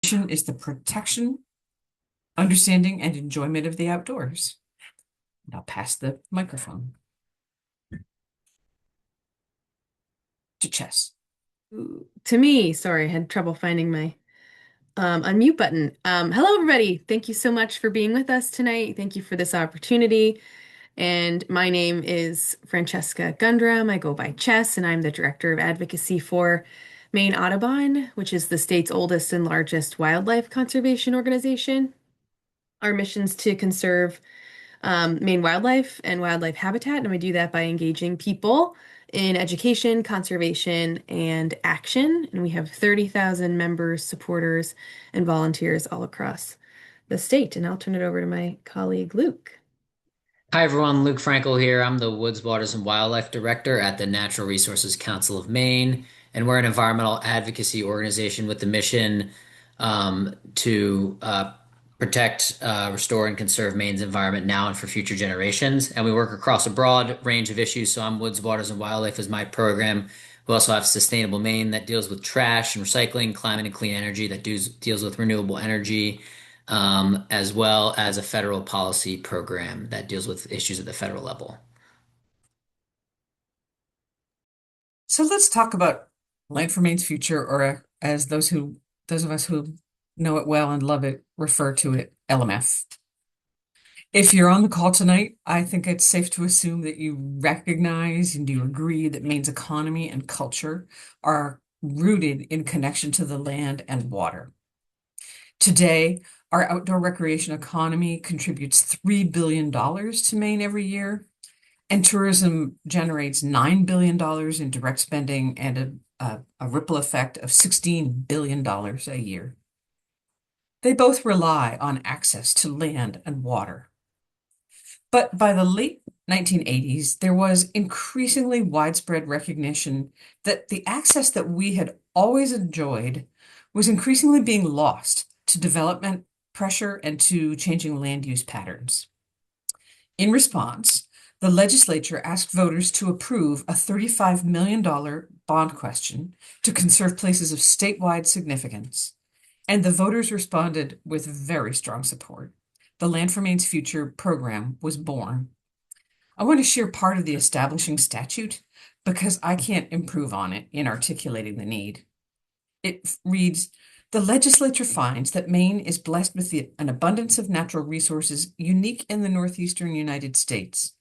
Mission is the protection, understanding, and enjoyment of the outdoors. And I'll pass the microphone to Chess. To me, sorry, I had trouble finding my unmute button. Hello, everybody. Thank you so much for being with us tonight. Thank you for this opportunity. And my name is Francesca Gundram. I go by Chess, and I'm the Director of Advocacy for Maine Audubon, which is the state's oldest and largest wildlife conservation organization. Our mission's to conserve Maine wildlife and wildlife habitat, and we do that by engaging people in education, conservation, and action. And we have 30,000 members, supporters, and volunteers all across the state. And I'll turn it over to my colleague, Luke. Hi everyone, Luke Frankel here. I'm the Woods, Waters, and Wildlife Director at the Natural Resources Council of Maine, and we're an environmental advocacy organization with the mission to protect, restore, and conserve Maine's environment now and for future generations. And we work across a broad range of issues. So I'm Woods, Waters, and Wildlife is my program. We also have Sustainable Maine that deals with trash and recycling, climate and clean energy that deals with renewable energy, as well as a federal policy program that deals with issues at the federal level. So let's talk about Land for Maine's Future, or as those of us who know it well and love it refer to it, LMF. If you're on the call tonight, I think it's safe to assume that you recognize and you agree that Maine's economy and culture are rooted in connection to the land and water. Today, our outdoor recreation economy contributes $3 billion to Maine every year, and tourism generates $9 billion in direct spending and a ripple effect of $16 billion a year. They both rely on access to land and water. But by the late 1980s, there was increasingly widespread recognition that the access that we had always enjoyed was increasingly being lost to development pressure and to changing land use patterns. In response, the legislature asked voters to approve a $35 million bond question to conserve places of statewide significance, and the voters responded with very strong support. The Land for Maine's Future program was born. I want to share part of the establishing statute because I can't improve on it in articulating the need. It reads, the legislature finds that Maine is blessed with an abundance of natural resources unique in the northeastern United States,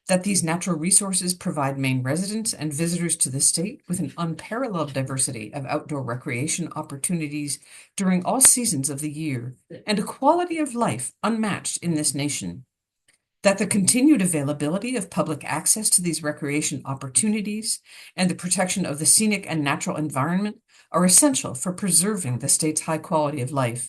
that these natural resources provide Maine residents and visitors to the state with an unparalleled diversity of outdoor recreation opportunities during all seasons of the year, and a quality of life unmatched in this nation, that the continued availability of public access to these recreation opportunities and the protection of the scenic and natural environment are essential for preserving the state's high quality of life,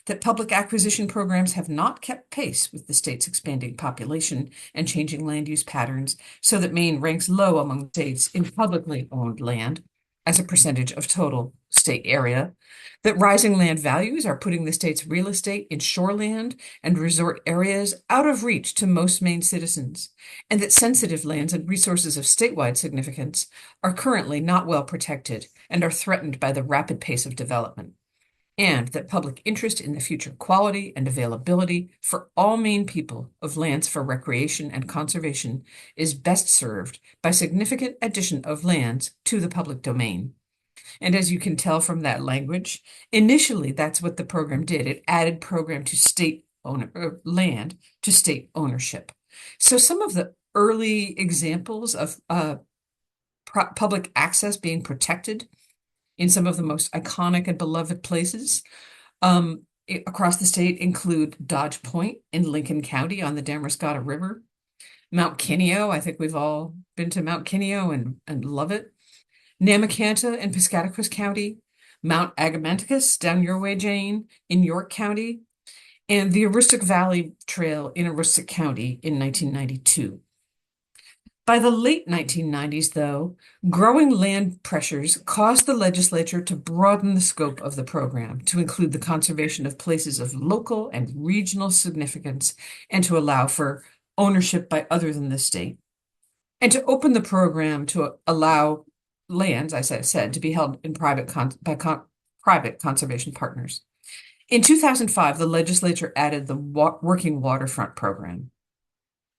that public acquisition programs have not kept pace with the state's expanding population and changing land use patterns, so that Maine ranks low among states in publicly owned land as a percentage of total state area, that rising land values are putting the state's real estate in shoreland and resort areas out of reach to most Maine citizens, and that sensitive lands and resources of statewide significance are currently not well protected and are threatened by the rapid pace of development, and that public interest in the future quality and availability for all Maine people of lands for recreation and conservation is best served by significant addition of lands to the public domain. And as you can tell from that language, initially that's what the program did. It added program to land to state ownership. So some of the early examples of public access being protected in some of the most iconic and beloved places across the state include Dodge Point in Lincoln County on the Damariscotta River, Mount Kineo. I think we've all been to Mount Kineo and love it. Namacanta in Piscataquis County, Mount Agamenticus down your way, Jane, in York County, and the Aroostook Valley Trail in Aroostook County in 1992. By the late 1990s, though, growing land pressures caused the legislature to broaden the scope of the program to include the conservation of places of local and regional significance and to allow for ownership by other than the state, and to open the program to allow lands, as I said, to be held in private conservation partners. In 2005, the legislature added the Working Waterfront Program.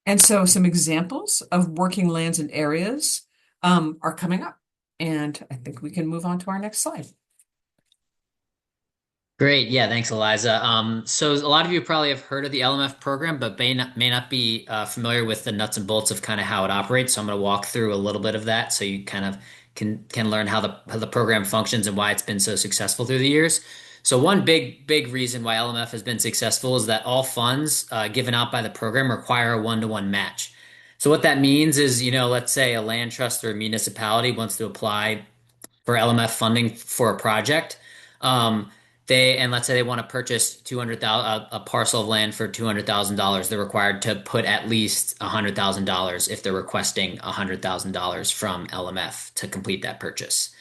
And so some examples of working lands and areas are coming up. And I think we can move on to our next slide. Great. Yeah, thanks, Eliza. So a lot of you probably have heard of the LMF program, but may not be familiar with the nuts and bolts of kind of how it operates. So I'm going to walk through a little bit of that so you kind of can learn how the program functions and why it's been so successful through the years. So one big reason why LMF has been successful is that all funds given out by the program require a one-to-one match. So what that means is, let's say a land trust or a municipality wants to apply for LMF funding for a project. Um, let's say they want to purchase 200,000 a parcel of land for $200,000. They're required to put at least $100,000 if they're requesting $100,000 from LMF to complete that purchase.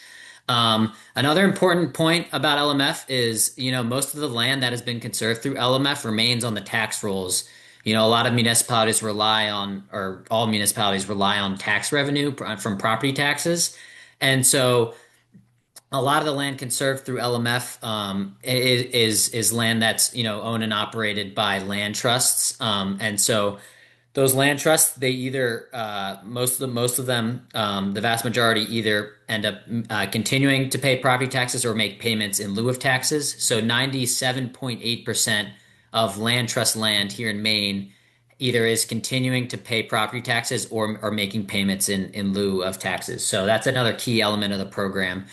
Another important point about LMF is, most of the land that has been conserved through LMF remains on the tax rolls. A lot of municipalities rely on, or all municipalities rely on tax revenue from property taxes. And so a lot of the land conserved through LMF is land that's owned and operated by land trusts, and so those land trusts, they either most of them, the vast majority either end up continuing to pay property taxes or make payments in lieu of taxes. So 97.8% of land trust land here in Maine either is continuing to pay property taxes or making payments in lieu of taxes. So that's another key element of the program.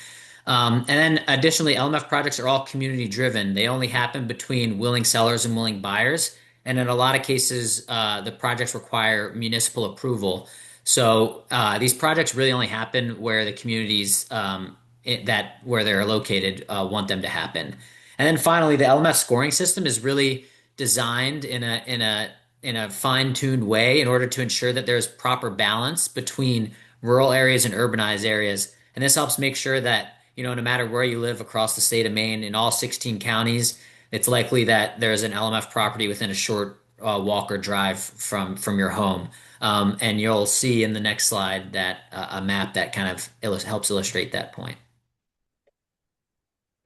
And then additionally, LMF projects are all community driven. They only happen between willing sellers and willing buyers. And in a lot of cases, the projects require municipal approval. So these projects really only happen where the communities where they're located want them to happen. And then finally, the LMF scoring system is really designed in a fine-tuned way in order to ensure that there's proper balance between rural areas and urbanized areas. And this helps make sure that, no matter where you live across the state of Maine, in all 16 counties, it's likely that there's an LMF property within a short walk or drive from your home. And you'll see in the next slide that a map that kind of helps illustrate that point.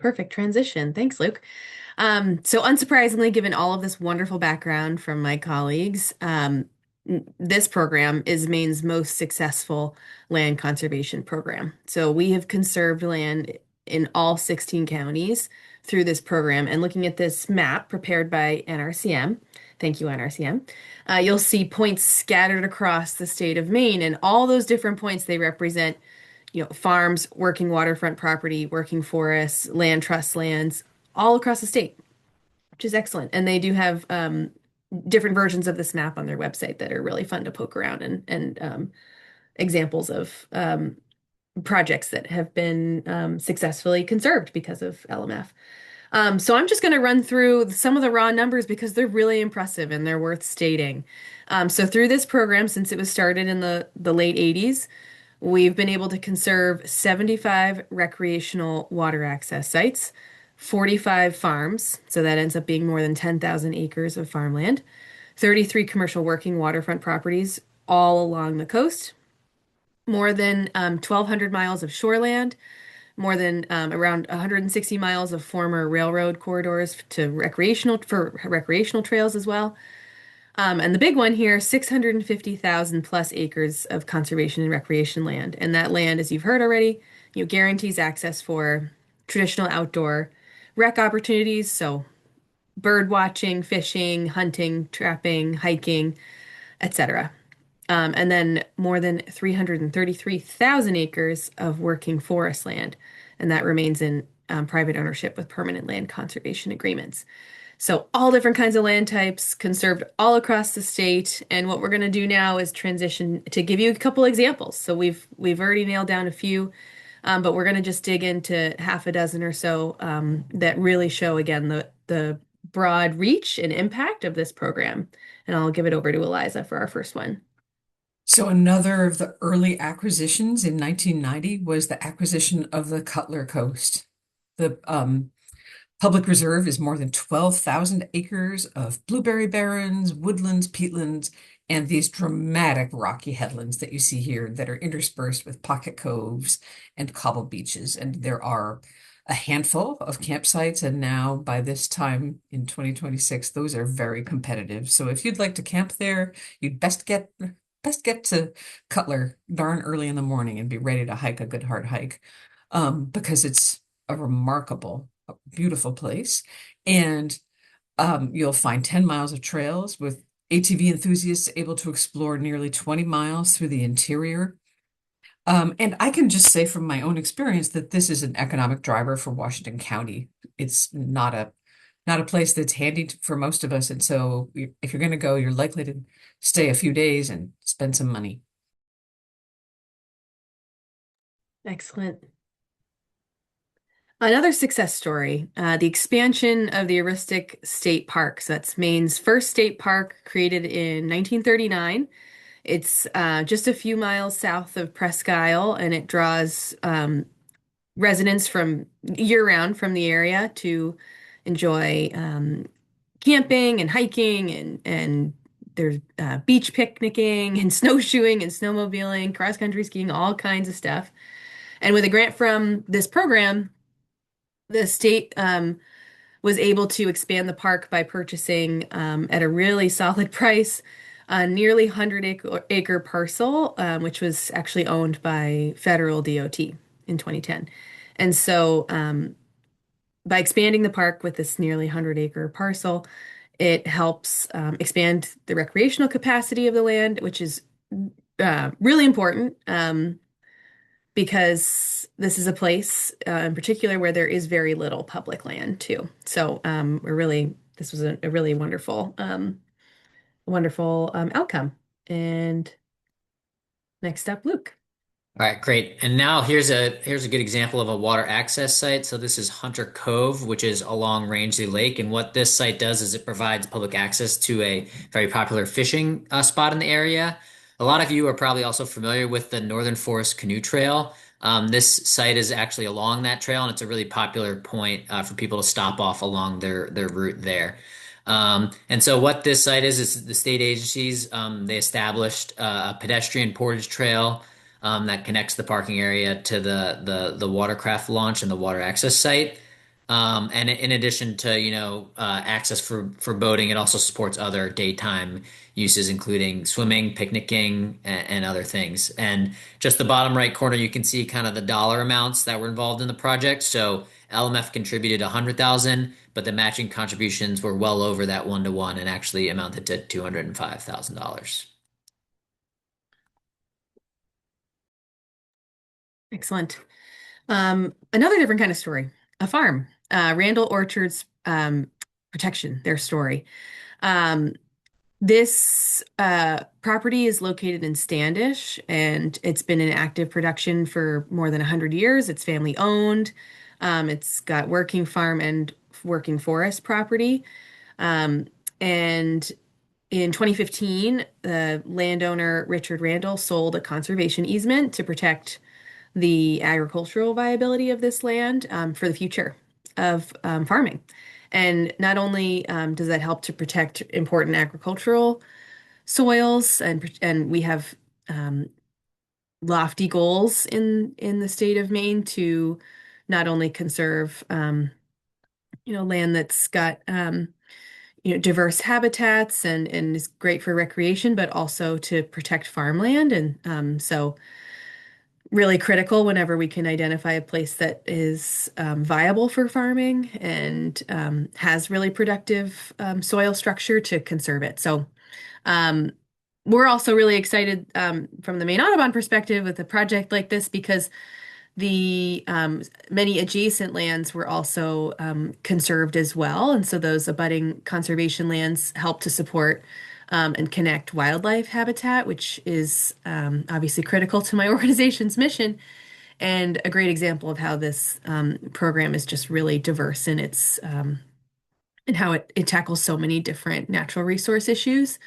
Perfect transition. Thanks, Luke. So unsurprisingly, given all of this wonderful background from my colleagues, this program is Maine's most successful land conservation program. So we have conserved land in all 16 counties through this program. And looking at this map prepared by NRCM, thank you, NRCM, you'll see points scattered across the state of Maine. And all those different points, they represent, farms, working waterfront property, working forests, land trust lands, all across the state, which is excellent. And they do have different versions of this map on their website that are really fun to poke around and examples of projects that have been successfully conserved because of LMF. So I'm just going to run through some of the raw numbers because they're really impressive and they're worth stating. So through this program, since it was started in the late 80s, we've been able to conserve 75 recreational water access sites, 45 farms, so that ends up being more than 10,000 acres of farmland, 33 commercial working waterfront properties all along the coast, more than 1,200 miles of shoreland, more than around 160 miles of former railroad corridors for recreational trails as well. And the big one here, 650,000 plus acres of conservation and recreation land. And that land, as you've heard already, guarantees access for traditional outdoor rec opportunities. So bird watching, fishing, hunting, trapping, hiking, etc. And then more than 333,000 acres of working forest land. And that remains in private ownership with permanent land conservation agreements. So all different kinds of land types conserved all across the state. And what we're going to do now is transition to give you a couple examples. So we've already nailed down a few, but we're going to just dig into half a dozen or so that really show again the broad reach and impact of this program. And I'll give it over to Eliza for our first one. So another of the early acquisitions in 1990 was the acquisition of the Cutler Coast. The Public Reserve is more than 12,000 acres of blueberry barrens, woodlands, peatlands, and these dramatic rocky headlands that you see here that are interspersed with pocket coves and cobble beaches. And there are a handful of campsites, and now by this time in 2026, those are very competitive. So if you'd like to camp there, you'd best get to Cutler darn early in the morning and be ready to hike a good hard hike, because it's a remarkable, beautiful place, and you'll find 10 miles of trails with ATV enthusiasts able to explore nearly 20 miles through the interior. And I can just say from my own experience that this is an economic driver for Washington County. It's not a place that's handy for most of us, and so if you're going to go, you're likely to stay a few days and spend some money. Excellent. Another success story, the expansion of the Aristic State Park. So that's Maine's first state park, created in 1939. It's just a few miles south of Presque Isle, and it draws residents from year-round from the area to enjoy camping and hiking, and there's beach picnicking and snowshoeing and snowmobiling, cross-country skiing, all kinds of stuff. And with a grant from this program, the state was able to expand the park by purchasing at a really solid price a nearly 100-acre parcel, which was actually owned by federal DOT in 2010. And so by expanding the park with this nearly 100-acre parcel, it helps expand the recreational capacity of the land, which is really important. Because this is a place in particular where there is very little public land too. So this was a really wonderful outcome. And next up, Luke. All right, great. And now here's a good example of a water access site. So this is Hunter Cove, which is along Rangeley Lake. And what this site does is it provides public access to a very popular fishing spot in the area. A lot of you are probably also familiar with the Northern Forest Canoe Trail. This site is actually along that trail, and it's a really popular point for people to stop off along their route there. And so what this site is the state agencies, they established a pedestrian portage trail that connects the parking area to the watercraft launch and the water access site. And in addition to, access for boating, it also supports other daytime uses, including swimming, picnicking, and other things. And just the bottom right corner, you can see kind of the dollar amounts that were involved in the project. So LMF contributed 100,000, but the matching contributions were well over that 1-to-1 and actually amounted to $205,000. Excellent. Another different kind of story, a farm, Randall Orchards Protection, their story. Um, This property is located in Standish, and it's been in active production for more than 100 years. It's family owned. It's got working farm and working forest property. Um, and in 2015, the landowner Richard Randall sold a conservation easement to protect the agricultural viability of this land for the future of farming. And not only does that help to protect important agricultural soils, and we have lofty goals in the state of Maine to not only conserve land that's got diverse habitats and is great for recreation, but also to protect farmland. And so really critical whenever we can identify a place that is viable for farming and has really productive soil structure to conserve it. So um, we're also really excited from the Maine Audubon perspective with a project like this because the many adjacent lands were also conserved as well. And so those abutting conservation lands help to support and connect wildlife habitat, which is obviously critical to my organization's mission, and a great example of how this program is just really diverse in its and how it tackles so many different natural resource issues.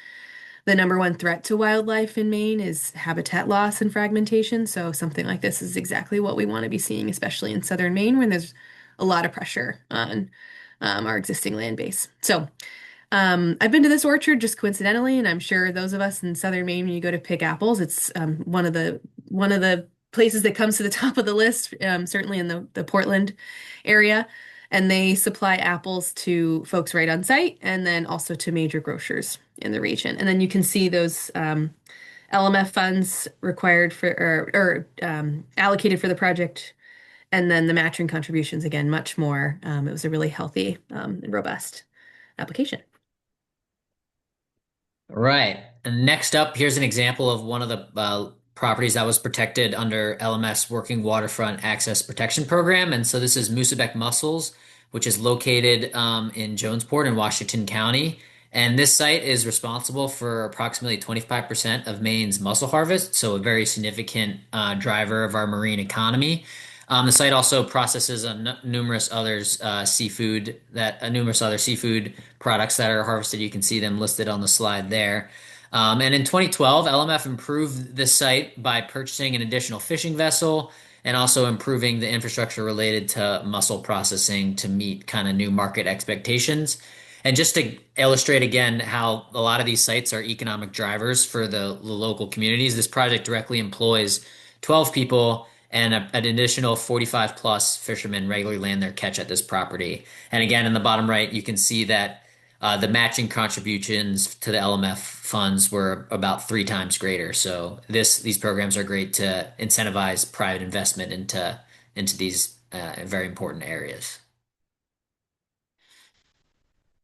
The number one threat to wildlife in Maine is habitat loss and fragmentation. So something like this is exactly what we want to be seeing, especially in southern Maine, when there's a lot of pressure on our existing land base. So I've been to this orchard just coincidentally, and I'm sure those of us in southern Maine, when you go to pick apples, it's one of the places that comes to the top of the list, certainly in the Portland area. And they supply apples to folks right on site and then also to major grocers in the region. And then you can see those LMF funds required for or allocated for the project. And then the matching contributions, again, much more. It was a really healthy and robust application. Right. And next up, here's an example of one of the properties that was protected under LMS Working Waterfront Access Protection Program. And so this is Moosabec Mussels, which is located in Jonesport in Washington County. And this site is responsible for approximately 25% of Maine's mussel harvest, so a very significant driver of our marine economy. The site also processes numerous others numerous other seafood products that are harvested. You can see them listed on the slide there. And in 2012, LMF improved this site by purchasing an additional fishing vessel and also improving the infrastructure related to mussel processing to meet kind of new market expectations. And just to illustrate again how a lot of these sites are economic drivers for the local communities, this project directly employs 12 people and an additional 45 plus fishermen regularly land their catch at this property. And again, in the bottom right, you can see that the matching contributions to the LMF funds were about 3 times greater. So these programs are great to incentivize private investment into these very important areas.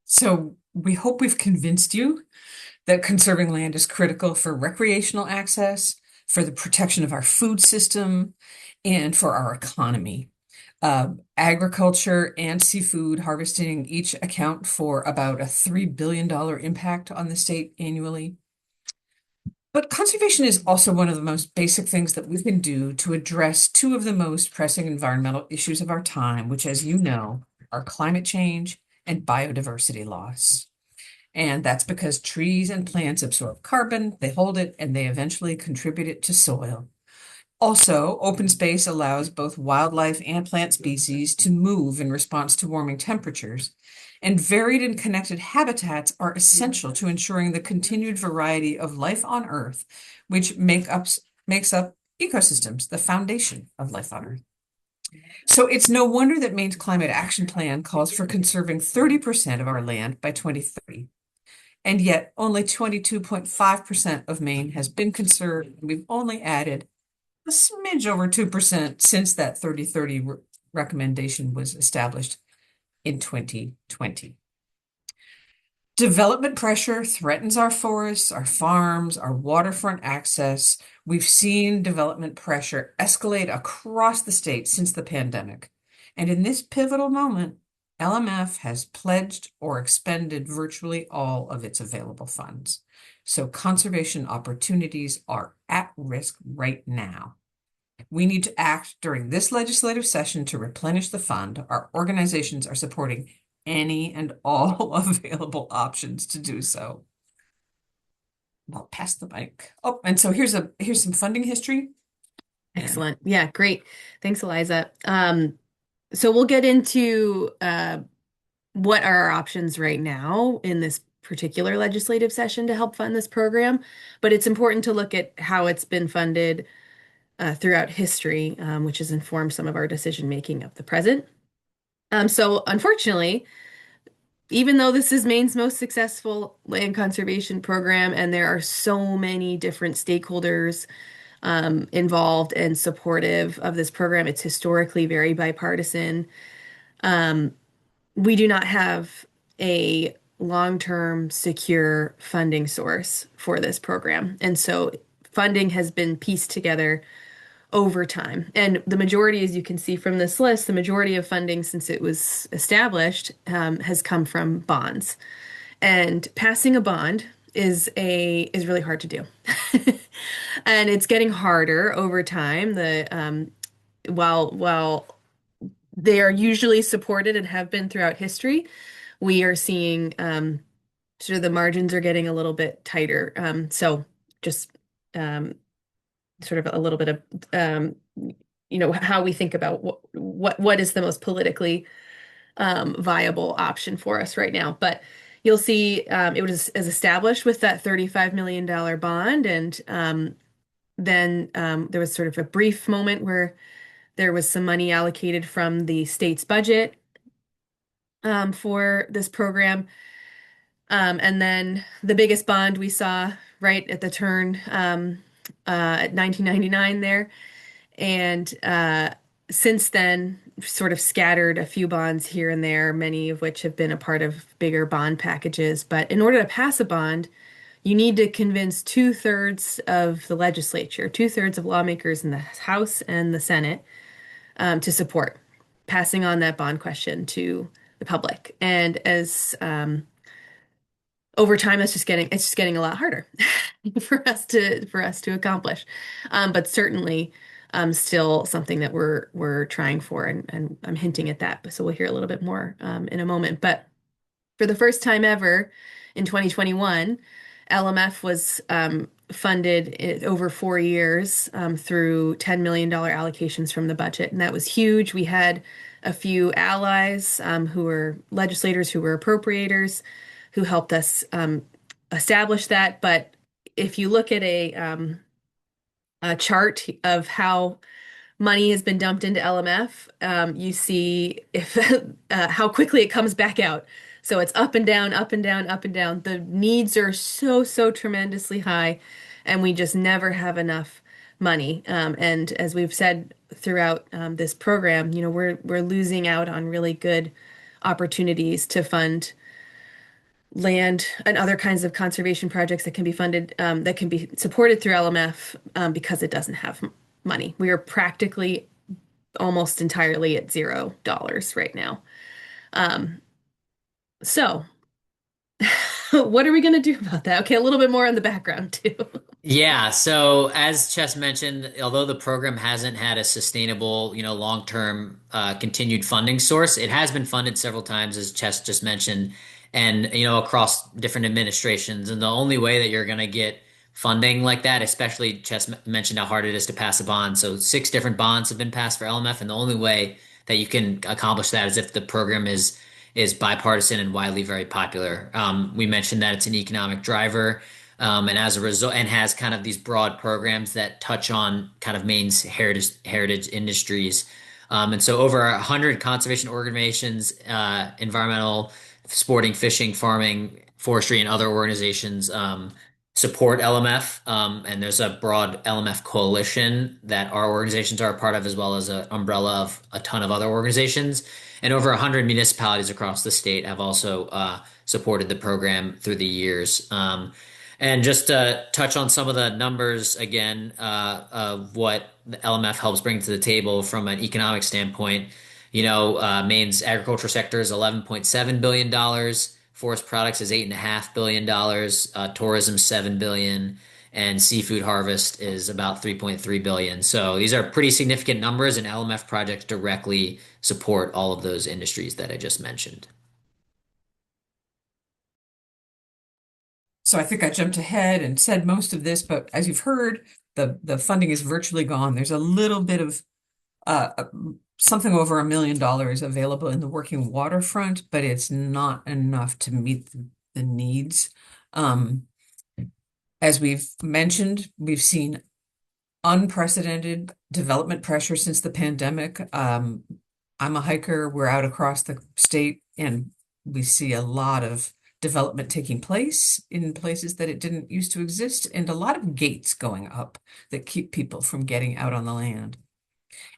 So we hope we've convinced you that conserving land is critical for recreational access, for the protection of our food system, and for our economy. Agriculture and seafood harvesting each account for about a $3 billion impact on the state annually. But conservation is also one of the most basic things that we can do to address two of the most pressing environmental issues of our time, which, as you know, are climate change and biodiversity loss. And that's because trees and plants absorb carbon, they hold it, and they eventually contribute it to soil. Also, open space allows both wildlife and plant species to move in response to warming temperatures, and varied and connected habitats are essential to ensuring the continued variety of life on Earth, which makes up ecosystems, the foundation of life on Earth. So it's no wonder that Maine's Climate Action Plan calls for conserving 30% of our land by 2030. And yet only 22.5% of Maine has been conserved. We've only added a smidge over 2% since that 30-30 recommendation was established in 2020. Development pressure threatens our forests, our farms, our waterfront access. We've seen development pressure escalate across the state since the pandemic. And in this pivotal moment, LMF has pledged or expended virtually all of its available funds. So conservation opportunities are at risk right now. We need to act during this legislative session to replenish the fund. Our organizations are supporting any and all available options to do so. I'll pass the mic. Oh, and so here's some funding history. Excellent. Yeah, great. Thanks, Eliza. So we'll get into what are our options right now in this particular legislative session to help fund this program, but it's important to look at how it's been funded throughout history, which has informed some of our decision making of the present. So unfortunately, even though this is Maine's most successful land conservation program, and there are so many different stakeholders involved and supportive of this program, it's historically very bipartisan. We do not have a long-term secure funding source for this program. And so funding has been pieced together over time. And the majority, as you can see from this list, the majority of funding since it was established has come from bonds. And passing a bond is really hard to do. And it's getting harder over time. While they are usually supported and have been throughout history, we are seeing sort of the margins are getting a little bit tighter. So just sort of a little bit of how we think about what is the most politically viable option for us right now. But you'll see it was as established with that $35 million bond, and then there was sort of a brief moment where there was some money allocated from the state's budget for this program. And then the biggest bond we saw right at the turn at 1999 there. And since then, sort of scattered a few bonds here and there, many of which have been a part of bigger bond packages. But in order to pass a bond, you need to convince two-thirds of the legislature, two-thirds of lawmakers in the House and the Senate to support passing on that bond question to the public. And as over time, it's just getting a lot harder for us to accomplish. But certainly, still something that we're trying for, and I'm hinting at that. So we'll hear a little bit more in a moment. But for the first time ever in 2021, LMF was funded over 4 years through $10 million allocations from the budget. And that was huge. We had a few allies who were legislators, who were appropriators, who helped us establish that. But if you look at a chart of how money has been dumped into LMF, you see if how quickly it comes back out. So it's up and down, up and down, up and down. The needs are so tremendously high, and we just never have enough money. And as we've said throughout this program, we're losing out on really good opportunities to fund land and other kinds of conservation projects that can be funded, that can be supported through LMF, because it doesn't have money. We are practically almost entirely at $0 right now. So what are we going to do about that? Okay, a little bit more on the background too. Yeah, so as Chess mentioned, although the program hasn't had a sustainable, long-term continued funding source, it has been funded several times, as Chess just mentioned, and across different administrations. And the only way that you're going to get funding like that, especially Chess mentioned how hard it is to pass a bond. So 6 different bonds have been passed for LMF, and the only way that you can accomplish that is if the program is bipartisan and widely very popular. We mentioned that it's an economic driver. And as a result, and has kind of these broad programs that touch on kind of Maine's heritage industries. And so over 100 conservation organizations, environmental, sporting, fishing, farming, forestry, and other organizations support LMF. And there's a broad LMF coalition that our organizations are a part of, as well as an umbrella of a ton of other organizations. And over 100 municipalities across the state have also supported the program through the years. And just to touch on some of the numbers again, of what the LMF helps bring to the table from an economic standpoint, Maine's agriculture sector is $11.7 billion, forest products is $8.5 billion, tourism $7 billion, and seafood harvest is about $3.3 billion. So these are pretty significant numbers, and LMF projects directly support all of those industries that I just mentioned. So I think I jumped ahead and said most of this, but as you've heard, the funding is virtually gone. There's a little bit of uh, something over $1 million available in the working waterfront, but it's not enough to meet the needs. Um, as we've mentioned, we've seen unprecedented development pressure since the pandemic. I'm a hiker. We're out across the state, and we see a lot of development taking place in places that it didn't used to exist, and a lot of gates going up that keep people from getting out on the land.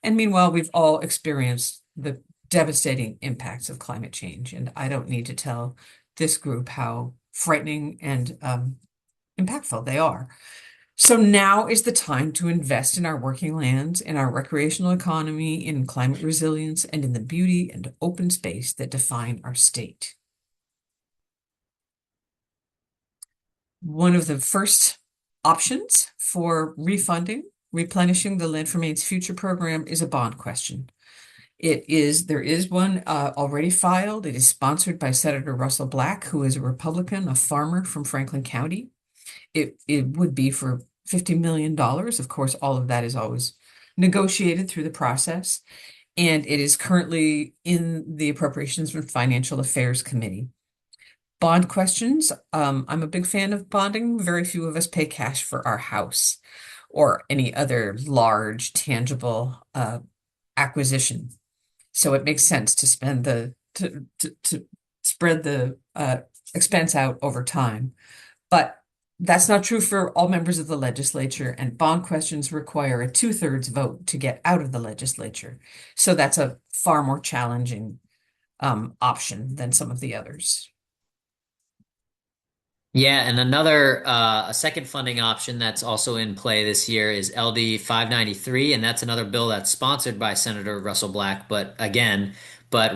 And meanwhile, we've all experienced the devastating impacts of climate change, and I don't need to tell this group how frightening and impactful they are. So now is the time to invest in our working lands, in our recreational economy, in climate resilience, and in the beauty and open space that define our state. One of the first options for refunding, replenishing the Land for Maine's Future program is a bond question. There is one already filed. It is sponsored by Senator Russell Black, who is a Republican, a farmer from Franklin County. It would be for $50 million. Of course, all of that is always negotiated through the process. And it is currently in the Appropriations and Financial Affairs Committee. Bond questions. I'm a big fan of bonding. Very few of us pay cash for our house. or any other large tangible acquisition. So it makes sense to spend to spread the expense out over time. But that's not true for all members of the legislature, and bond questions require a two-thirds vote to get out of the legislature. So that's a far more challenging option than some of the others. Yeah, and another a second funding option that's also in play this year is LD 593, and that's another bill that's sponsored by Senator Russell Black. But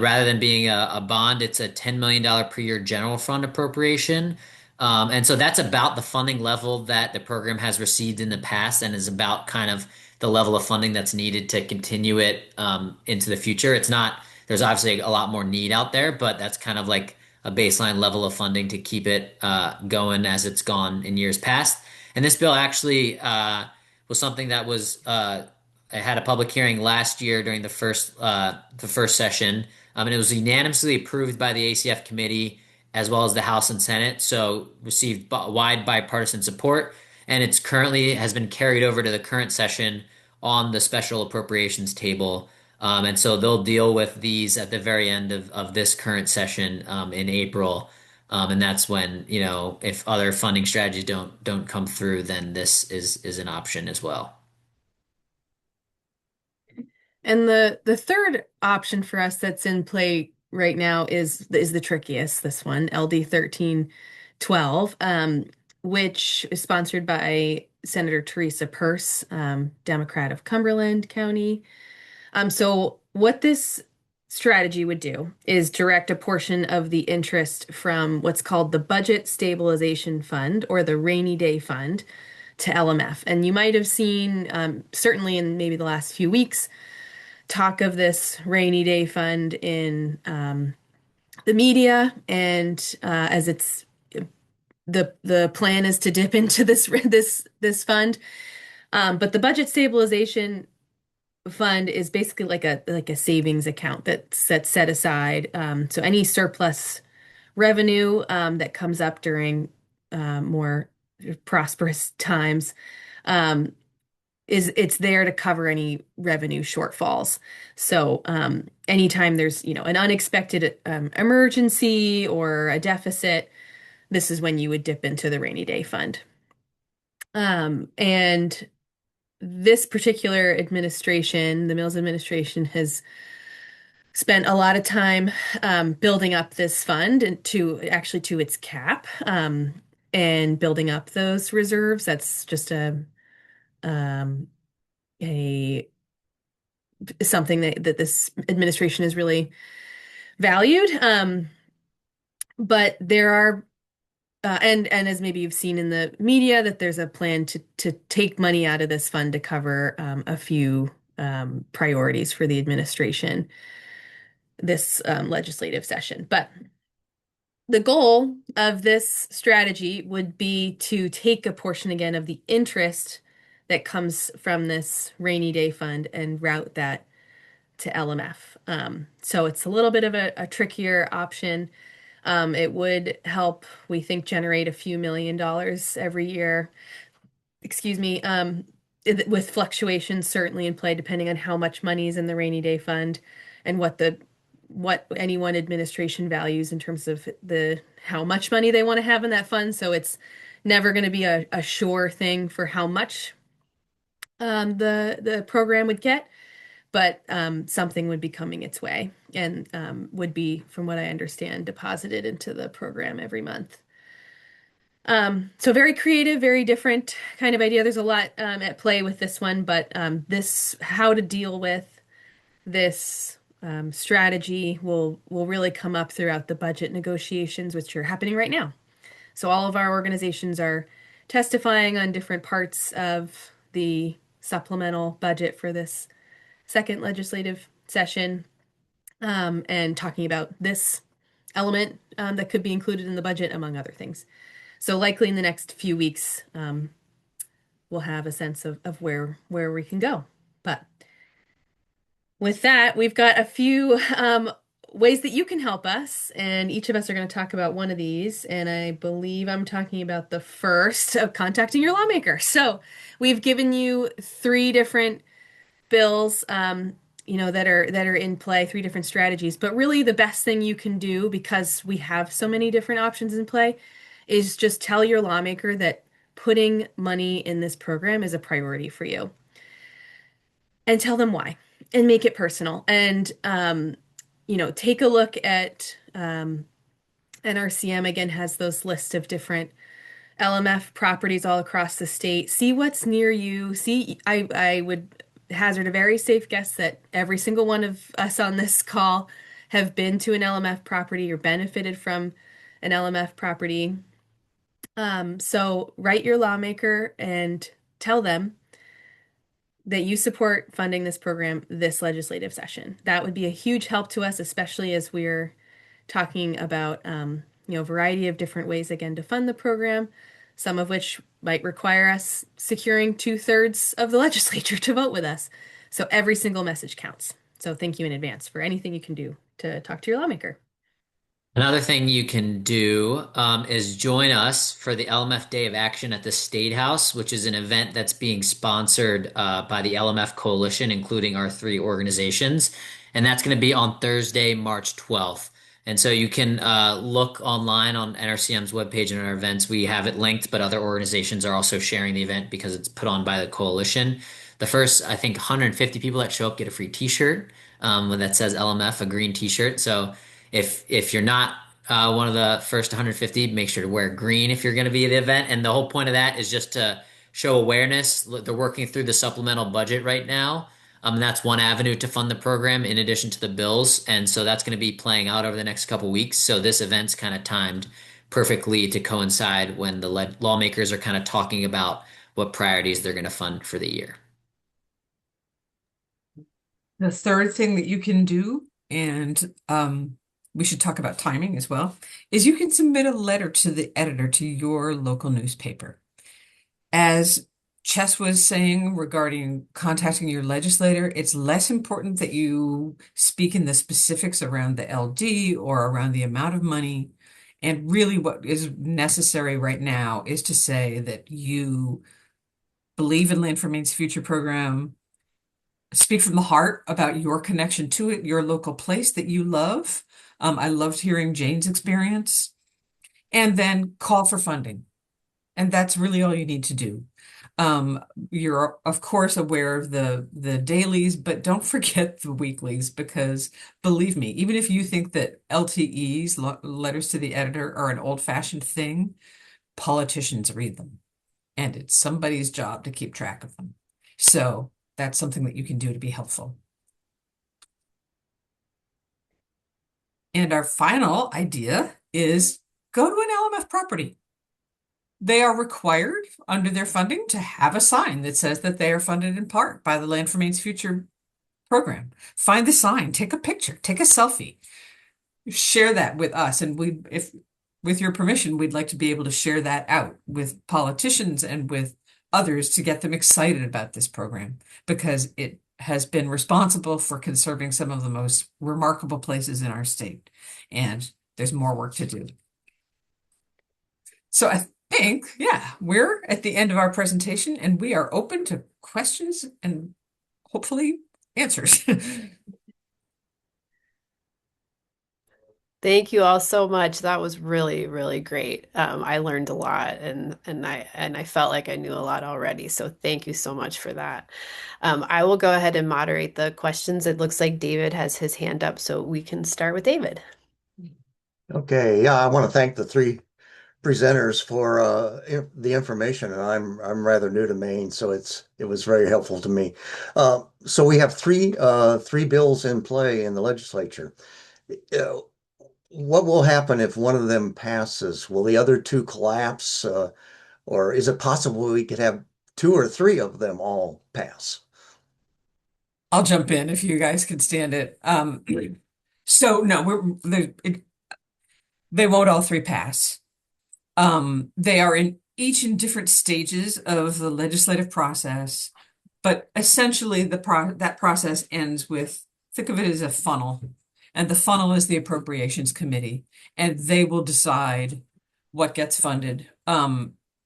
rather than being a bond, it's a $10 million per year general fund appropriation. And so that's about the funding level that the program has received in the past and is about kind of the level of funding that's needed to continue it into the future. It's not, there's obviously a lot more need out there, but that's kind of like a baseline level of funding to keep it going as it's gone in years past. And this bill actually was something that was I had a public hearing last year during the first session, and it was unanimously approved by the ACF committee as well as the House and Senate. So received wide bipartisan support, and it's currently has been carried over to the current session on the special appropriations table. And so they'll deal with these at the very end of this current session in April. And that's when, you know, if other funding strategies don't come through, then this is an option as well. And the third option for us that's in play right now is the trickiest, this one, LD 1312, which is sponsored by Senator Teresa Peirce, Democrat of Cumberland County. So what this strategy would do is direct a portion of the interest from what's called the Budget Stabilization Fund or the Rainy Day Fund to LMF. And you might have seen, certainly in maybe the last few weeks, talk of this rainy day fund in the media, and as it's the plan is to dip into this fund. But the budget stabilization fund is basically like a savings account that's set aside. So any surplus revenue that comes up during more prosperous times um, is it's there to cover any revenue shortfalls. So anytime there's, you know, an unexpected emergency or a deficit, this is when you would dip into the rainy day fund. And this particular administration, the Mills administration, has spent a lot of time building up this fund and to actually to its cap and building up those reserves. That's just um, a something that this administration has really valued. But there are and as maybe you've seen in the media, that there's a plan to take money out of this fund to cover a few priorities for the administration this legislative session. But the goal of this strategy would be to take a portion again of the interest that comes from this rainy day fund and route that to LMF. So it's a little bit of a trickier option. It would help, we think, generate a few $1 million every year. Excuse me. With fluctuations certainly in play, depending on how much money is in the rainy day fund and what any one administration values in terms of the how much money they want to have in that fund. So it's never going to be a sure thing for how much the program would get, but something would be coming its way and would be, from what I understand, deposited into the program every month. So very creative, very different kind of idea. There's a lot at play with this one, but this how to deal with this strategy will really come up throughout the budget negotiations, which are happening right now. So all of our organizations are testifying on different parts of the supplemental budget for this second legislative session and talking about this element that could be included in the budget, among other things. So likely in the next few weeks, we'll have a sense of where we can go. But with that, we've got a few ways that you can help us, and each of us are going to talk about one of these, and I believe I'm talking about the first of contacting your lawmaker. So we've given you three different bills, that are in play, three different strategies. But really, the best thing you can do, because we have so many different options in play, is just tell your lawmaker that putting money in this program is a priority for you, and tell them why, and make it personal. And take a look at NRCM again has those list of different LMF properties all across the state. See what's near you. See, I would hazard a very safe guess that every single one of us on this call have been to an LMF property or benefited from an LMF property. So write your lawmaker and tell them that you support funding this program this legislative session. That would be a huge help to us, especially as we're talking about a variety of different ways again to fund the program, some of which might require us securing 2/3 of the legislature to vote with us. So every single message counts. So thank you in advance for anything you can do to talk to your lawmaker. Another thing you can do is join us for the LMF Day of Action at the State House, which is an event that's being sponsored by the LMF Coalition, including our three organizations. And that's going to be on Thursday, March 12th. And so you can look online on NRCM's webpage and our events. We have it linked, but other organizations are also sharing the event because it's put on by the coalition. The first, I think, 150 people that show up get a free T-shirt that says LMF, a green T-shirt. So if you're not one of the first 150, make sure to wear green if you're going to be at the event. And the whole point of that is just to show awareness. They're working through the supplemental budget right now. That's one avenue to fund the program in addition to the bills. And so that's going to be playing out over the next couple weeks. So this event's kind of timed perfectly to coincide when the lawmakers are kind of talking about what priorities they're going to fund for the year. The third thing that you can do, and we should talk about timing as well, is you can submit a letter to the editor to your local newspaper. As Chess was saying regarding contacting your legislator, it's less important that you speak in the specifics around the LD or around the amount of money. And really, what is necessary right now is to say that you believe in Land for Maine's future program, speak from the heart about your connection to it, your local place that you love. I loved hearing Jane's experience, and then call for funding. And that's really all you need to do. You're of course aware of the dailies, but don't forget the weeklies, because believe me, even if you think that LTEs, letters to the editor, are an old-fashioned thing, politicians read them, and it's somebody's job to keep track of them. So that's something that you can do to be helpful. And our final idea is go to an LMF property. They are required under their funding to have a sign that says that they are funded in part by the Land for Maine's Future program. Find the sign, take a picture, take a selfie, share that with us. And if with your permission, we'd like to be able to share that out with politicians and with others to get them excited about this program, because it has been responsible for conserving some of the most remarkable places in our state. And there's more work to do. So I think, yeah, we're at the end of our presentation, and we are open to questions and hopefully answers. Thank you all so much. That was really, really great. I learned a lot, and I felt like I knew a lot already. So thank you so much for that. I will go ahead and moderate the questions. It looks like David has his hand up, so we can start with David. Okay, yeah, I want to thank the three presenters for the information, and I'm rather new to Maine, so it was very helpful to me. So we have three bills in play in the legislature. Uh, what will happen if one of them passes? Will the other two collapse, or is it possible we could have two or three of them all pass? I'll jump in if you guys can stand it. So no, they won't all three pass. They are each in different stages of the legislative process, but essentially that process ends with, think of it as a funnel. And the funnel is the Appropriations Committee, and they will decide what gets funded.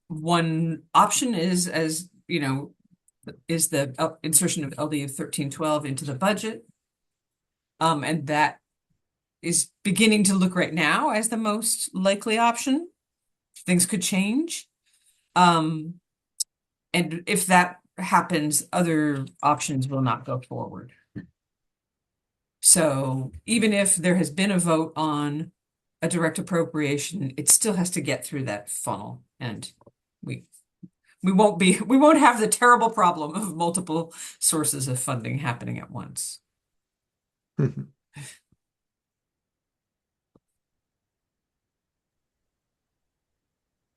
One option is, as you know, is the insertion of LD 1312 into the budget. And that is beginning to look right now as the most likely option. Things could change. And if that happens, other options will not go forward. So even if there has been a vote on a direct appropriation, it still has to get through that funnel. And we we won't have the terrible problem of multiple sources of funding happening at once.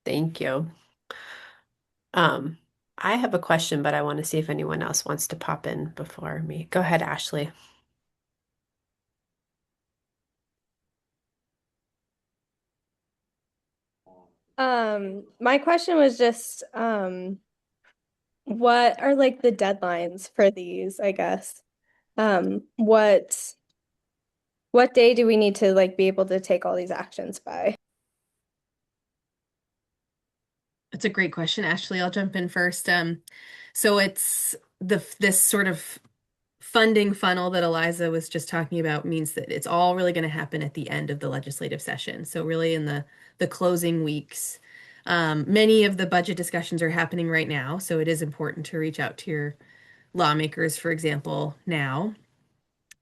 Thank you. I have a question, but I want to see if anyone else wants to pop in before me. Go ahead, Ashley. My question was just, what are like the deadlines for these, I guess? What day do we need to like be able to take all these actions by? That's a great question, Ashley. I'll jump in first. So it's this sort of funding funnel that Eliza was just talking about means that it's all really going to happen at the end of the legislative session. So really in the closing weeks. Many of the budget discussions are happening right now, so it is important to reach out to your lawmakers, for example, now,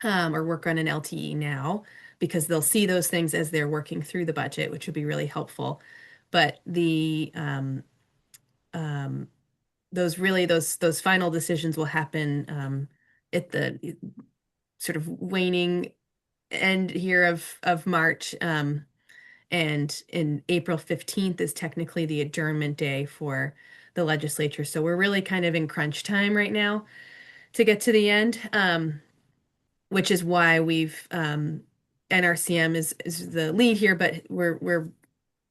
or work on an LTE now, because they'll see those things as they're working through the budget, which would be really helpful. But those final decisions will happen at the sort of waning end here of March. And in April 15th is technically the adjournment day for the legislature. So we're really kind of in crunch time right now to get to the end, which is why NRCM is the lead here, but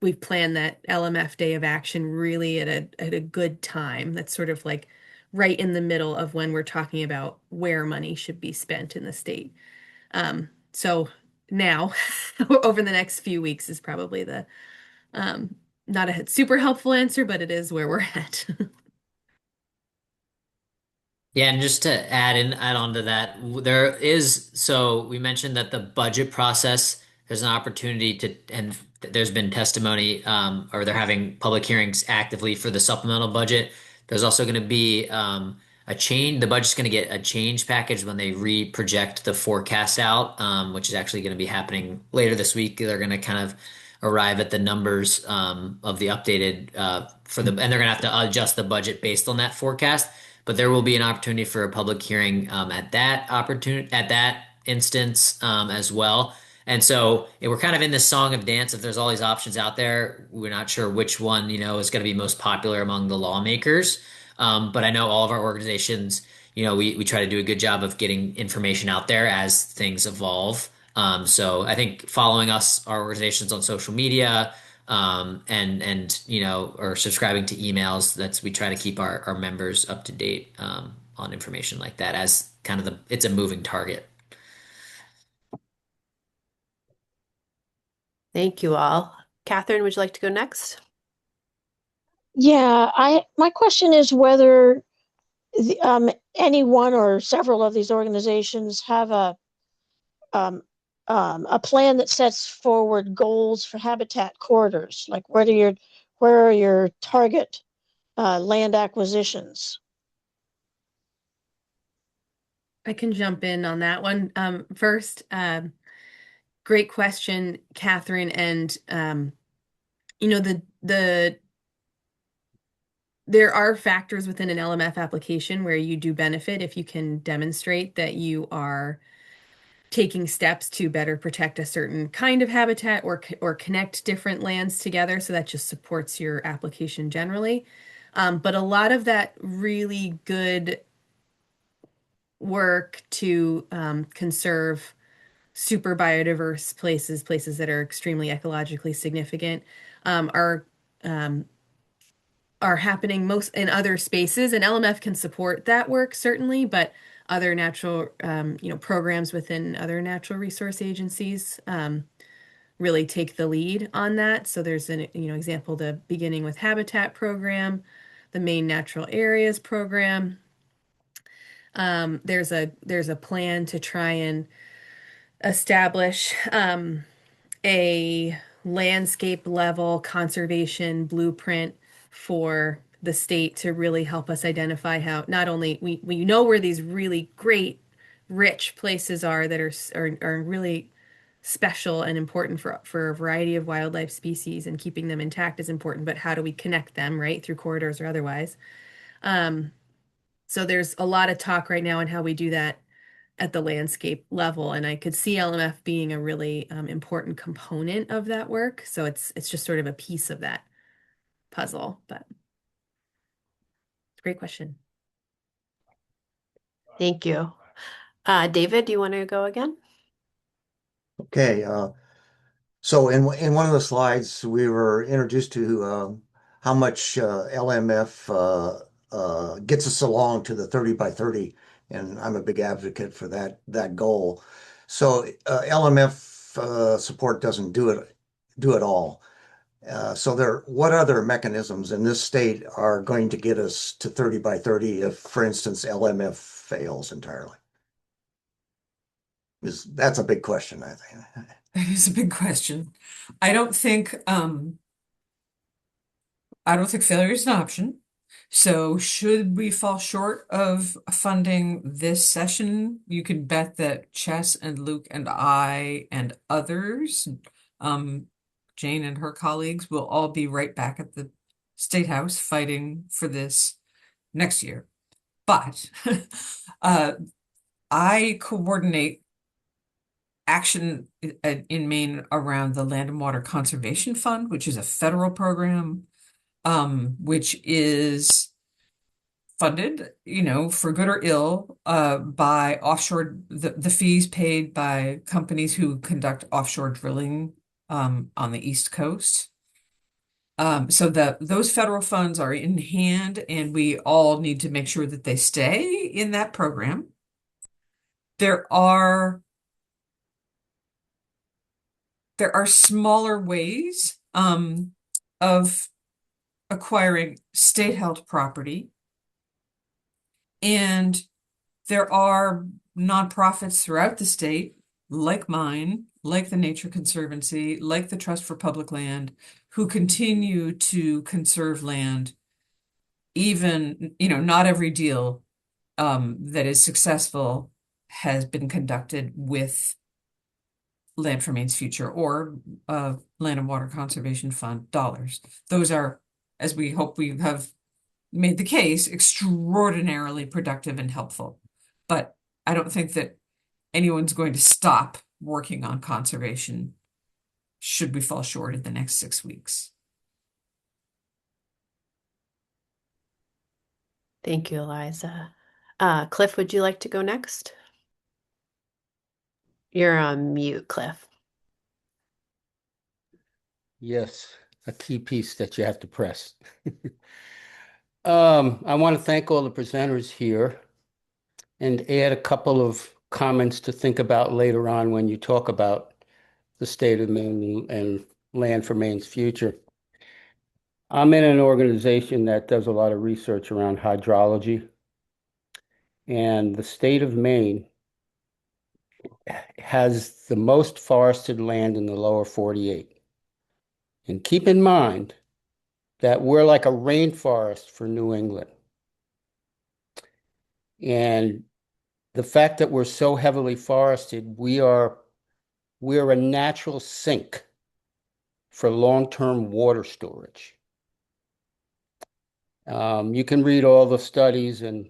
we've planned that LMF Day of Action really at a good time. That's sort of like right in the middle of when we're talking about where money should be spent in the state. So now, over the next few weeks is probably the not a super helpful answer, but it is where we're at. Yeah, and just to add on to that, so we mentioned that the budget process, there's an opportunity and there's been testimony, or they're having public hearings actively for the supplemental budget. There's also going to be the budget's going to get a change package when they re-project the forecast out, which is actually going to be happening later this week. They're going to kind of arrive at the numbers of the updated and they're going to have to adjust the budget based on that forecast. But there will be an opportunity for a public hearing at that instance as well. And so we're kind of in this song of dance. If there's all these options out there, we're not sure which one, is going to be most popular among the lawmakers. But I know all of our organizations, we try to do a good job of getting information out there as things evolve. So I think following our organizations on social media, or subscribing to emails, we try to keep our members up to date on information like that, as kind of it's a moving target. Thank you all. Catherine, would you like to go next? Yeah, my question is whether any one or several of these organizations have a plan that sets forward goals for habitat corridors, like where are your target land acquisitions? I can jump in on that one. First, great question, Catherine. And there are factors within an LMF application where you do benefit if you can demonstrate that you are taking steps to better protect a certain kind of habitat or connect different lands together. So that just supports your application generally. But a lot of that really good work to conserve super biodiverse places that are extremely ecologically significant, are happening most in other spaces, and LMF can support that work certainly, but other natural, programs within other natural resource agencies really take the lead on that. So there's an, example, the beginning with habitat program, the Maine Natural Areas program. There's a plan to try and establish a landscape level conservation blueprint for the state to really help us identify how not only we know where these really great rich places are that are really special and important for a variety of wildlife species, and keeping them intact is important, but how do we connect them, right, through corridors or otherwise? So there's a lot of talk right now on how we do that at the landscape level, and I could see LMF being a really important component of that work. So it's just sort of a piece of that puzzle, but great question. Thank you. David, do you want to go again? Okay, so in one of the slides, we were introduced to how much LMF gets us along to the 30 by 30, and I'm a big advocate for that goal. So LMF support doesn't do it all. So what other mechanisms in this state are going to get us to 30 by 30 if, for instance, LMF fails entirely? That's a big question, I think. That is a big question. I don't think I don't think failure is an option. So should we fall short of funding this session, you can bet that Chess and Luke and I and others, Jane and her colleagues, will all be right back at the State House fighting for this next year. But I coordinate action in Maine around the Land and Water Conservation Fund, which is a federal program, which is funded, for good or ill, by the fees paid by companies who conduct offshore drilling on the East Coast. So those federal funds are in hand, and we all need to make sure that they stay in that program. There are smaller ways of acquiring state-held property, and there are nonprofits throughout the state, like mine, like the Nature Conservancy, like the Trust for Public Land, who continue to conserve land. Even, not every deal that is successful has been conducted with Land for Maine's Future or Land and Water Conservation Fund dollars. Those are, as we hope we have made the case, extraordinarily productive and helpful. But I don't think that anyone's going to stop working on conservation should we fall short in the next 6 weeks. Thank you, Eliza. Cliff, would you like to go next? You're on mute, Cliff. Yes, a key piece that you have to press. I want to thank all the presenters here and add a couple of comments to think about later on when you talk about the state of Maine and Land for Maine's Future. I'm in an organization that does a lot of research around hydrology, and the state of Maine has the most forested land in the lower 48. And keep in mind that we're like a rainforest for New England. And the fact that we're so heavily forested, we're a natural sink for long-term water storage. You can read all the studies, and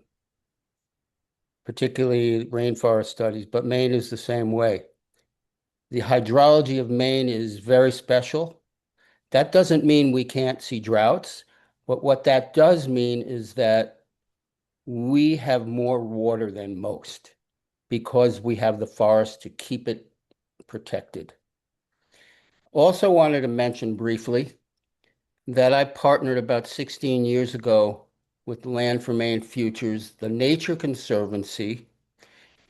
particularly rainforest studies, but Maine is the same way. The hydrology of Maine is very special. That doesn't mean we can't see droughts, but what that does mean is that we have more water than most because we have the forest to keep it protected. Also wanted to mention briefly that I partnered about 16 years ago with Land for Maine Futures, the Nature Conservancy,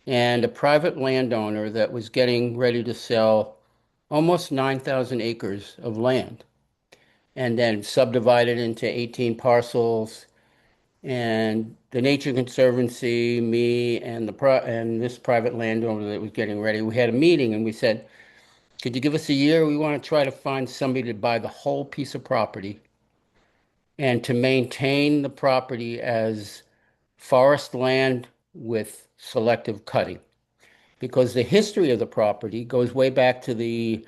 and a private landowner that was getting ready to sell almost 9,000 acres of land and then subdivided into 18 parcels. And the Nature Conservancy, me, and this private landowner that was getting ready, we had a meeting and we said, could you give us a year? We want to try to find somebody to buy the whole piece of property and to maintain the property as forest land with selective cutting. Because the history of the property goes way back to the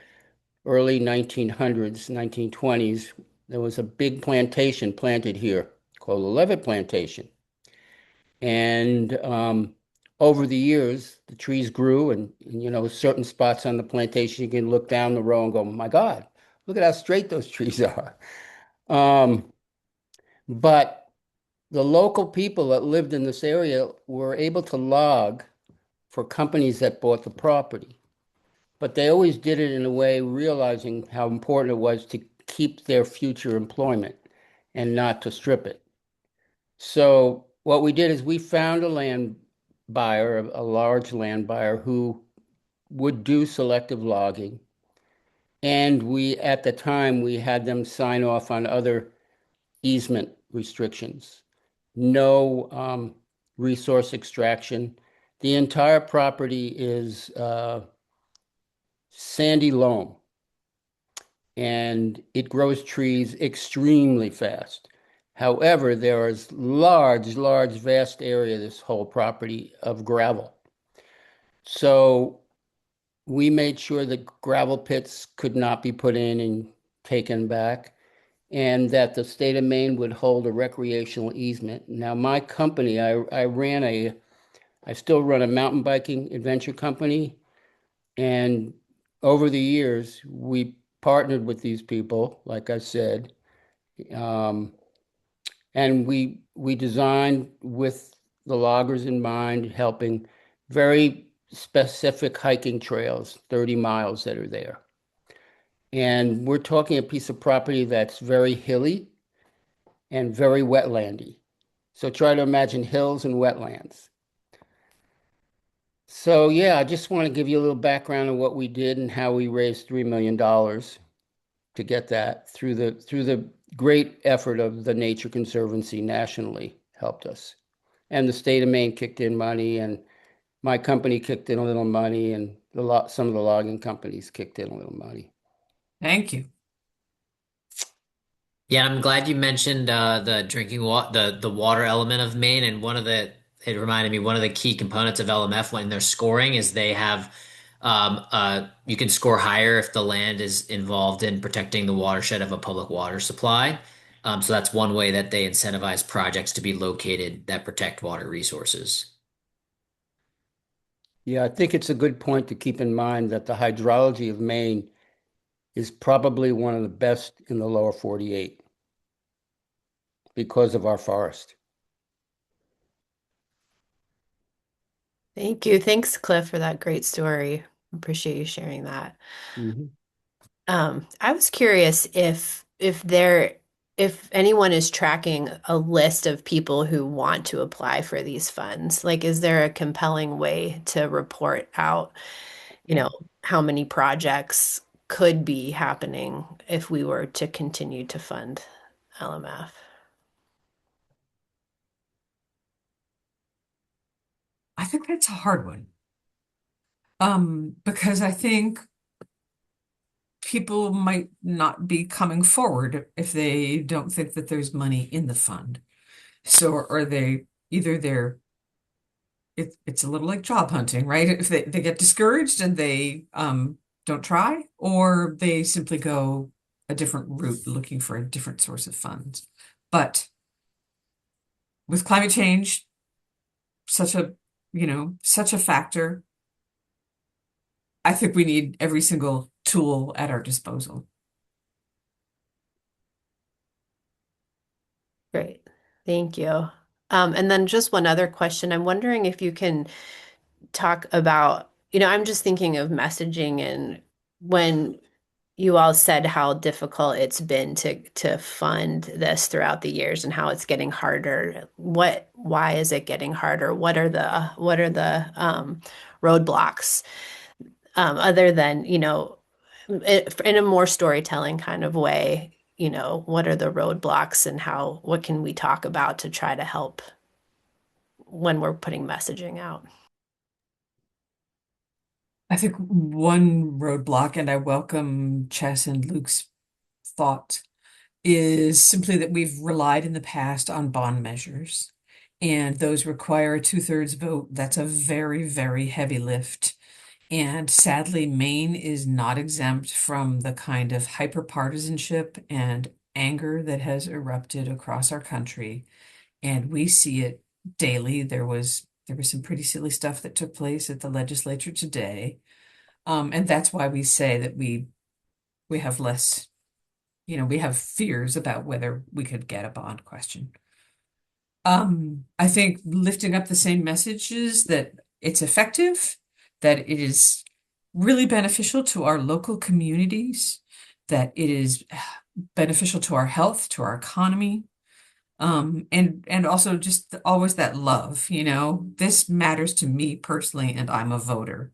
early 1900s, 1920s. There was a big plantation planted here called the Levitt Plantation. And over the years, the trees grew, and certain spots on the plantation, you can look down the row and go, my God, look at how straight those trees are. Um, but the local people that lived in this area were able to log for companies that bought the property. But they always did it in a way realizing how important it was to keep their future employment and not to strip it. So what we did is we found a land buyer, a large land buyer who would do selective logging. And at the time, we had them sign off on other easement restrictions. No resource extraction. The entire property is sandy loam, and it grows trees extremely fast. However, there is large, vast area, this whole property of gravel. So we made sure that gravel pits could not be put in and taken back, and that the state of Maine would hold a recreational easement. Now, my company, I still run a mountain biking adventure company, and over the years, we partnered with these people, like I said, um, and we designed with the loggers in mind, helping very specific hiking trails, 30 miles that are there. And we're talking a piece of property that's very hilly and very wetlandy. So try to imagine hills and wetlands. So yeah, I just want to give you a little background on what we did and how we raised $3 million to get that through the great effort of the Nature Conservancy nationally helped us. And the state of Maine kicked in money, and my company kicked in a little money, and some of the logging companies kicked in a little money. Thank you. Yeah, I'm glad you mentioned the drinking water, the water element of Maine, and it reminded me one of the key components of LMF when they're scoring is they have you can score higher if the land is involved in protecting the watershed of a public water supply. So that's one way that they incentivize projects to be located that protect water resources. Yeah, I think it's a good point to keep in mind that the hydrology of Maine is probably one of the best in the lower 48 because of our forest. Thank you. Thanks, Cliff, for that great story. Appreciate you sharing that. Mhm. I was curious if anyone is tracking a list of people who want to apply for these funds. Like, is there a compelling way to report out, you know, how many projects could be happening if we were to continue to fund LMF? I think that's a hard one. Because I think people might not be coming forward if they don't think that there's money in the fund. So are they either it's a little like job hunting, right? If they get discouraged and they don't try, or they simply go a different route looking for a different source of funds. But with climate change, such a such a factor, I think we need every single tool at our disposal. Great. Thank you. And then just one other question. I'm wondering if you can talk about, I'm just thinking of messaging and when you all said how difficult it's been to fund this throughout the years and how it's getting harder. Why is it getting harder? What are the roadblocks, other than, in a more storytelling kind of way, what are the roadblocks and what can we talk about to try to help when we're putting messaging out? I think one roadblock, and I welcome Chess and Luke's thought, is simply that we've relied in the past on bond measures, and those require a two-thirds vote. That's a very, very heavy lift. And sadly, Maine is not exempt from the kind of hyperpartisanship and anger that has erupted across our country. And we see it daily. There was some pretty silly stuff that took place at the legislature today. And that's why we say that we have less, we have fears about whether we could get a bond question. I think lifting up the same messages that it's effective, that it is really beneficial to our local communities, that it is beneficial to our health, to our economy, and also just always that love, this matters to me personally, and I'm a voter,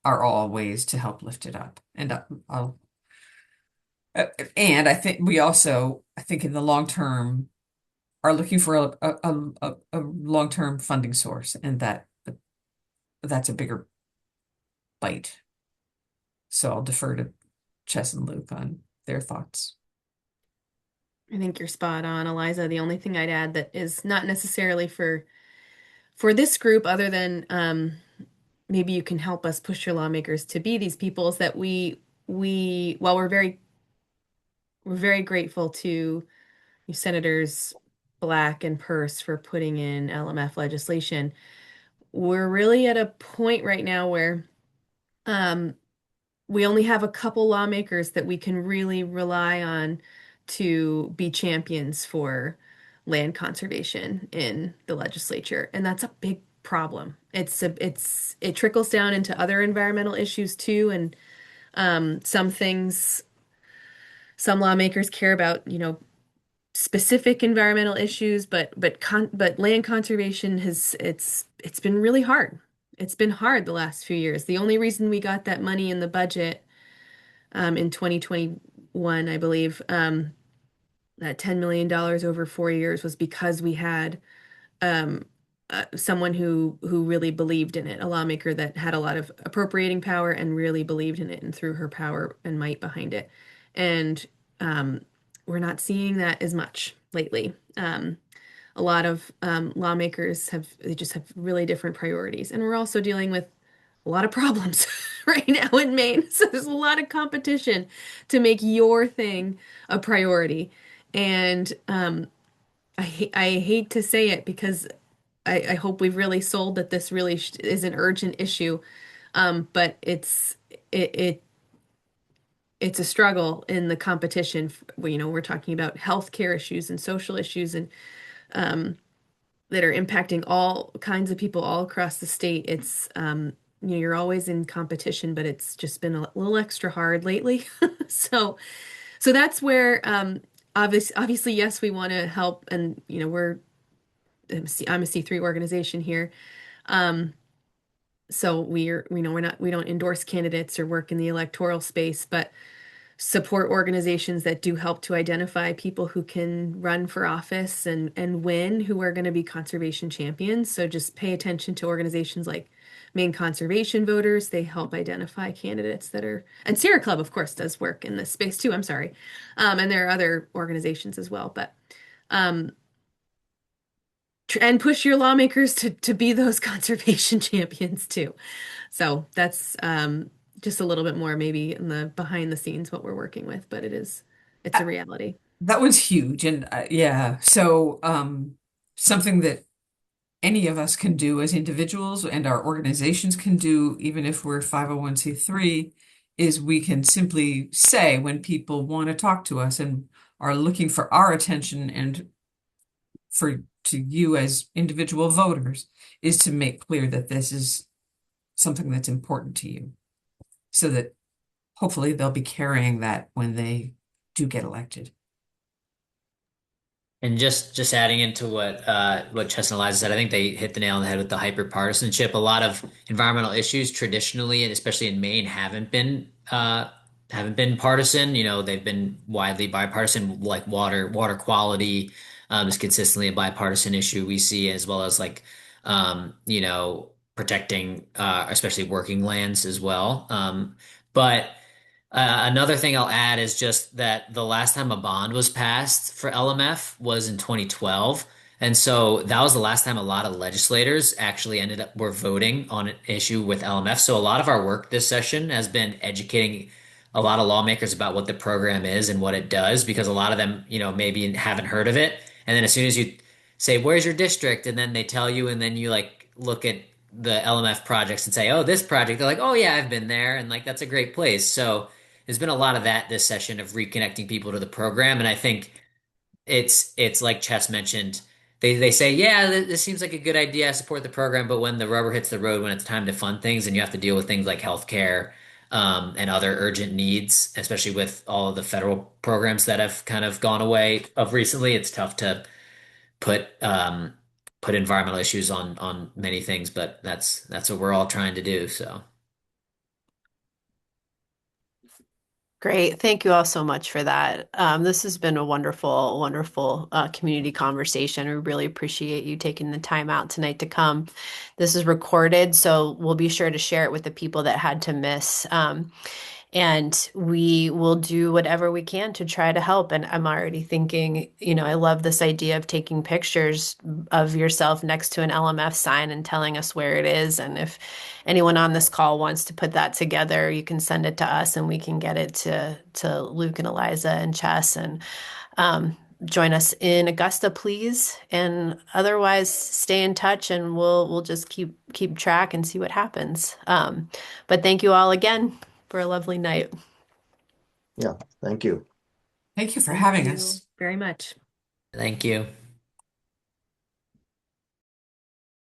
are all ways to help lift it up. And and I think we also, I think in the long term, are looking for a long-term funding source, and that's a bigger bite. So I'll defer to Chess and Luke on their thoughts. I think you're spot on, Eliza. The only thing I'd add that is not necessarily for this group, other than maybe you can help us push your lawmakers to be these people, is that while we're very grateful to Senators Black and Peirce for putting in LMF legislation, we're really at a point right now where we only have a couple lawmakers that we can really rely on to be champions for land conservation in the legislature. And that's a big problem. It trickles down into other environmental issues too. And some lawmakers care about, specific environmental issues, but land conservation it's been really hard. It's been hard the last few years. The only reason we got that money in the budget in 2021, I believe, that $10 million over 4 years was because we had um, someone who really believed in it, a lawmaker that had a lot of appropriating power and really believed in it and threw her power and might behind it. And we're not seeing that as much lately. A lot of lawmakers they just have really different priorities. And we're also dealing with a lot of problems right now in Maine. So there's a lot of competition to make your thing a priority. And I hate to say it because I hope we've really sold that this really is an urgent issue. But it it's a struggle in the competition. We're talking about healthcare issues and social issues and that are impacting all kinds of people all across the state. It's you're always in competition, but it's just been a little extra hard lately. So that's where obviously yes, we want to help, and I'm a C3 organization here. So we don't endorse candidates or work in the electoral space, but support organizations that do help to identify people who can run for office and win, who are going to be conservation champions. So just pay attention to organizations like Maine Conservation Voters. They help identify candidates and Sierra Club, of course, does work in this space too. I'm sorry. And there are other organizations as well, but and push your lawmakers to be those conservation champions too. So that's just a little bit more maybe in the behind the scenes what we're working with, but it's a reality. That was huge. And yeah, so something that any of us can do as individuals and our organizations can do, even if we're 501c3, is we can simply say when people want to talk to us and are looking for our attention and to you as individual voters, is to make clear that this is something that's important to you, so that hopefully they'll be carrying that when they do get elected. And just adding into what Chess and Eliza said, I think they hit the nail on the head with the hyper-partisanship. A lot of environmental issues traditionally, and especially in Maine, haven't been partisan. You know, they've been widely bipartisan, like water quality is consistently a bipartisan issue we see, as well as like you know, protecting especially working lands as well. But another thing I'll add is just that the last time a bond was passed for LMF was in 2012. And so that was the last time a lot of legislators actually were voting on an issue with LMF. So a lot of our work this session has been educating a lot of lawmakers about what the program is and what it does, because a lot of them, you know, maybe haven't heard of it. And then as soon as you say, "Where's your district?" and then they tell you, and then you like look at the LMF projects and say, "Oh, this project," they're like, "Oh yeah, I've been there," and like that's a great place. So there's been a lot of that this session of reconnecting people to the program, and I think it's like Chess mentioned. They say, yeah, this seems like a good idea. I support the program, but when the rubber hits the road, when it's time to fund things, and you have to deal with things like healthcare, and other urgent needs, especially with all of the federal programs that have kind of gone away of recently, it's tough to put put environmental issues on many things. But that's what we're all trying to do. So. Great. Thank you all so much for that. This has been a wonderful, wonderful community conversation. We really appreciate you taking the time out tonight to come. This is recorded, so we'll be sure to share it with the people that had to miss. And we will do whatever we can to try to help. And I'm already thinking, you know, I love this idea of taking pictures of yourself next to an LMF sign and telling us where it is. And if anyone on this call wants to put that together, you can send it to us and we can get it to Luke and Eliza and Chess, and join us in Augusta, please. And otherwise, stay in touch, and we'll just keep track and see what happens. But thank you all again for a lovely night. Yeah, thank you. Thank you for Thank having you us. very much. Thank you.